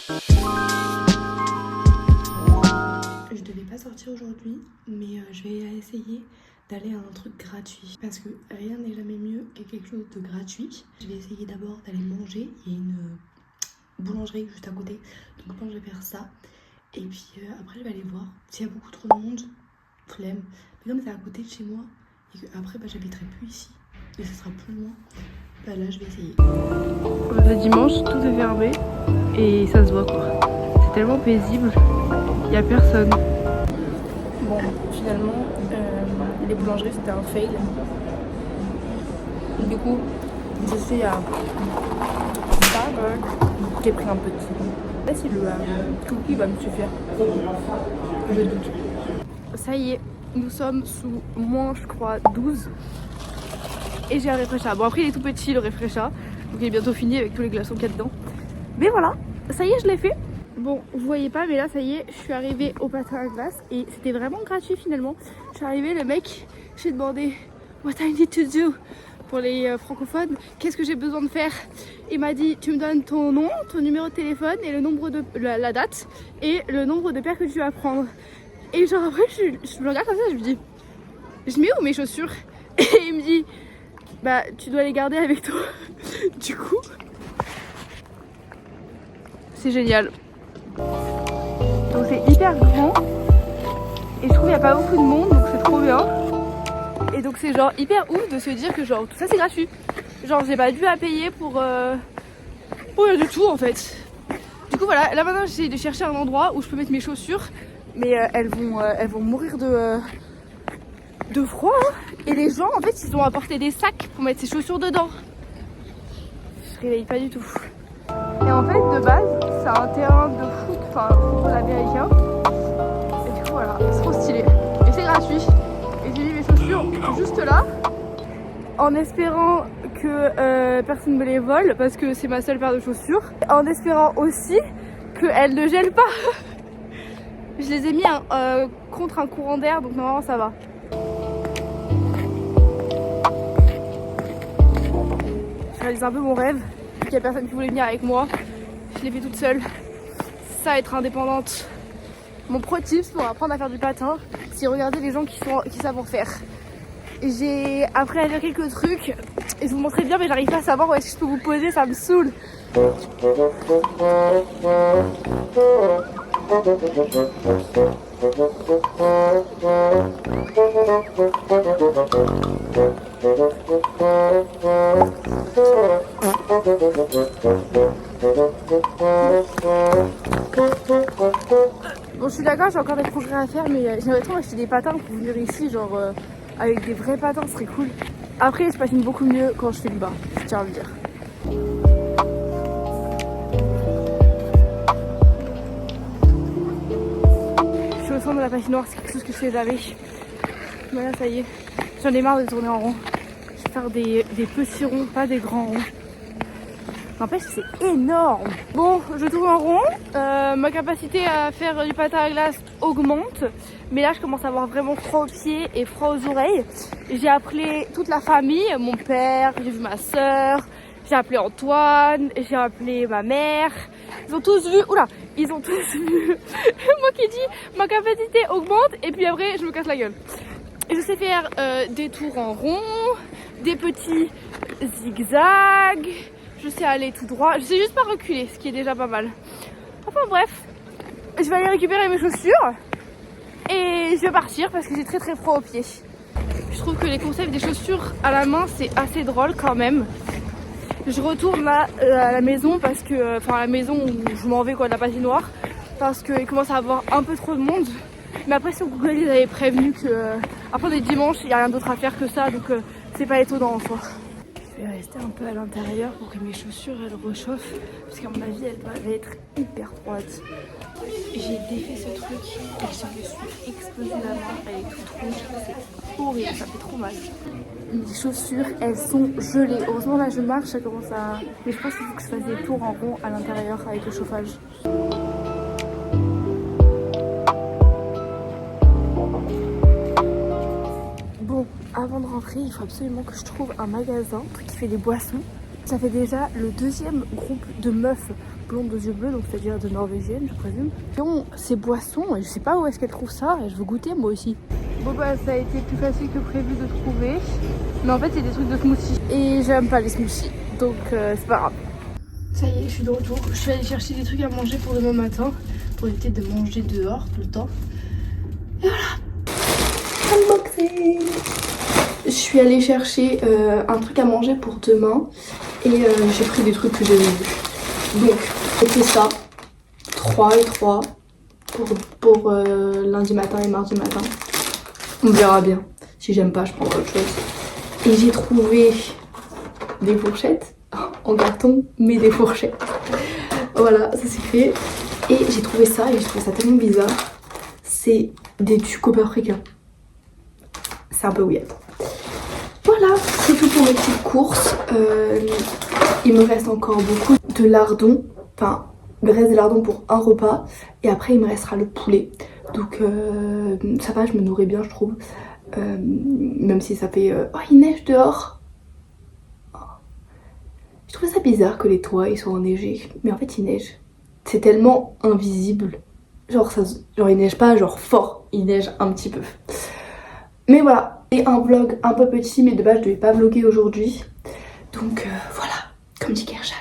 Je devais pas sortir aujourd'hui, mais je vais essayer d'aller à un truc gratuit parce que rien n'est jamais mieux que quelque chose de gratuit. Je vais essayer d'abord d'aller manger. Il y a une boulangerie juste à côté, donc je pense que je vais faire ça. Et puis après je vais aller voir s'il y a beaucoup trop de monde, flemme. Mais comme c'est à côté de chez moi et que après j'habiterai plus ici et ce sera plus loin, bah là je vais essayer. Le dimanche tout est fermé et ça se voit quoi. C'est tellement paisible, il y a personne. Bon, finalement les boulangeries c'était un fail. Du coup je suis à Starbucks. J'ai pris un petit. Je sais pas si le cookie va me suffire. Je doute. Ça y est, nous sommes sous moins je crois 12. Et j'ai un réfrécha. Bon après il est tout petit le réfrécha. Donc il est bientôt fini avec tous les glaçons qu'il y a dedans. Mais voilà, ça y est je l'ai fait. Bon vous voyez pas mais là ça y est je suis arrivée au patin à glace. Et c'était vraiment gratuit finalement. Je suis arrivée, le mec, j'ai demandé what I need to do. Pour les francophones, qu'est-ce que j'ai besoin de faire? Il m'a dit tu me donnes ton nom, ton numéro de téléphone et le nombre de la date et le nombre de paires que tu vas prendre. Et genre après je me regarde comme ça, je me dis je mets où mes chaussures? Et il me dit bah tu dois les garder avec toi. Du coup c'est génial. Donc c'est hyper grand et je trouve qu'il n'y a pas beaucoup de monde donc c'est trop bien. Et donc c'est genre hyper ouf de se dire que genre tout ça c'est gratuit. Genre j'ai pas dû à payer pour rien du tout en fait. Du coup voilà, là maintenant j'essaie de chercher un endroit où je peux mettre mes chaussures. Mais elles vont mourir de froid hein. Et les gens en fait ils ont apporté des sacs pour mettre ses chaussures dedans. Je réveille pas du tout. Et en fait de base c'est un terrain de foot, enfin football américain. Et du coup voilà, c'est trop stylé. Et c'est gratuit. Et j'ai mis mes chaussures juste là en espérant que personne ne me les vole parce que c'est ma seule paire de chaussures. En espérant aussi qu'elles ne gèlent pas. Je les ai mis contre un courant d'air donc normalement ça va. Je réalise un peu mon rêve. Il n'y a personne qui voulait venir avec moi. Je l'ai fait toute seule. Ça, être indépendante. Mon pro tips pour apprendre à faire du patin, c'est regarder les gens qui savent en faire. J'ai appris à faire quelques trucs et je vous montrerai bien mais j'arrive pas à savoir où est-ce que je peux vous poser, ça me saoule. Bon je suis d'accord, j'ai encore des progrès à faire mais j'aimerais trop acheter des patins pour venir ici genre avec des vrais patins, ce serait cool. Après je patine beaucoup mieux quand je fais du bas, je tiens à le dire. Je suis au centre de la patinoire, c'est quelque chose que je fais jamais. Voilà ça y est, j'en ai marre de tourner en rond. Je vais faire des petits ronds, pas des grands ronds. N'empêche que c'est énorme. Bon, je tourne en rond, ma capacité à faire du patin à glace augmente. Mais là, je commence à avoir vraiment froid aux pieds et froid aux oreilles. J'ai appelé toute la famille, mon père, j'ai vu ma soeur, j'ai appelé Antoine, j'ai appelé ma mère. Ils ont tous vu, ils ont tous vu moi qui dis ma capacité augmente et puis après, je me casse la gueule. Et je sais faire des tours en rond, des petits zigzags. Je sais aller tout droit, je sais juste pas reculer, ce qui est déjà pas mal. Enfin bref, je vais aller récupérer mes chaussures et je vais partir parce que j'ai très très froid aux pieds. Je trouve que les concepts des chaussures à la main c'est assez drôle quand même. Je retourne là à la maison parce que, enfin à la maison où je m'en vais quoi de la patinoire parce qu'il commence à avoir un peu trop de monde. Mais après sur Google ils avaient prévenu que après les dimanches il n'y a rien d'autre à faire que ça donc c'est pas étonnant en soi. Je vais rester un peu à l'intérieur pour que mes chaussures elles réchauffent parce qu'à mon avis elles doivent être hyper froides. J'ai défait ce truc et je me suis explosé la main, elle est toute rouge, c'est horrible, ça fait trop mal. Mes chaussures elles sont gelées, heureusement là je marche, ça commence à... Mais je pense qu'il faut que je fasse des tours en rond à l'intérieur avec le chauffage. Bon, avant de rentrer, il faut absolument que je trouve un magasin, un truc qui fait des boissons. Ça fait déjà le deuxième groupe de meufs blondes aux yeux bleus, donc c'est-à-dire de norvégiennes, je présume, qui ont ces boissons et je sais pas où est-ce qu'elles trouvent ça et je veux goûter moi aussi. Bon bah ça a été plus facile que prévu de trouver, mais en fait c'est des trucs de smoothie et j'aime pas les smoothies, donc c'est pas grave. Ça y est, je suis de retour. Je suis allée chercher des trucs à manger pour demain matin pour éviter de manger dehors tout le temps. Et voilà. Unboxing. Je suis allée chercher un truc à manger pour demain et j'ai pris des trucs que j'avais vus. Donc, j'ai fait ça, 3 et 3 pour lundi matin et mardi matin. On verra bien. Si j'aime pas, je prendrai autre chose. Et j'ai trouvé des fourchettes en carton, mais des fourchettes. Voilà, ça c'est fait. Et j'ai trouvé ça et j'ai trouvé ça tellement bizarre. C'est des tubes paprika. C'est un peu weird. Voilà, c'est tout pour mes petites courses. Il me reste encore beaucoup de lardons. Enfin, il me reste des lardons pour un repas. Et après, il me restera le poulet. Donc, ça va, je me nourris bien, je trouve. Même si ça fait... Oh, il neige dehors. Oh. Je trouve ça bizarre que les toits, ils soient enneigés. Mais en fait, il neige. C'est tellement invisible. Genre, il neige pas genre fort. Il neige un petit peu. Mais voilà. Et un vlog un peu petit, mais de base je devais pas vlogger aujourd'hui. Donc voilà, comme dit Kershaw.